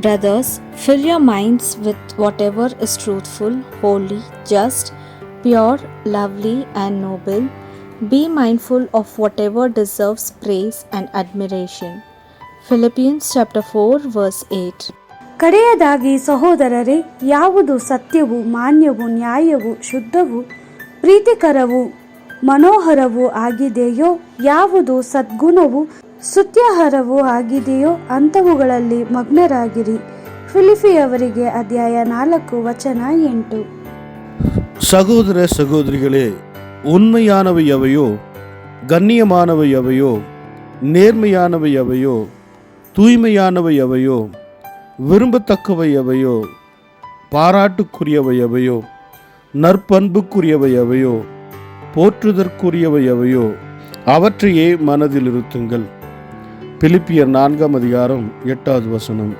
Brothers, fill your minds with whatever is truthful, holy, just, pure, lovely, and noble. Be mindful of whatever deserves praise and admiration. Philippians chapter 4 verse 8. ಕಡೆಯದಾಗಿ ಸಹೋದರರೇ, ಯಾವುದು ಸತ್ಯವೂ ಮಾನ್ಯವೂ ನ್ಯಾಯವೂ ಶುದ್ಧವೂ ಪ್ರೀತಿಕರವೂ ಮನೋಹರವೂ ಆಗಿದೆಯೋ, ಯಾವುದು ಸದ್ಗುಣವೂ ಸ್ತುತ್ಯಾರ್ಹವೂ ಆಗಿದೆಯೋ ಅಂಥವುಗಳಲ್ಲಿ ಮಗ್ನರಾಗಿರಿ. ಫಿಲಿಪಿಯವರಿಗೆ ಅಧ್ಯಾಯ 4 ವಚನ 8. சகோதர சகோதரிகளே, உண்மையானவை எவையோ, கண்ணியமானவை எவையோ, நேர்மையானவை எவையோ, தூய்மையானவை எவையோ, விரும்பத்தக்கவை எவையோ, பாராட்டுக்குரியவை எவையோ, நற்பண்புக்குரியவை எவையோ, போற்றுதற்குரியவை எவையோ, அவற்றையே மனதில் இருத்துங்கள். பிலிப்பியர் 4 அதிகாரம் 8 வசனம்.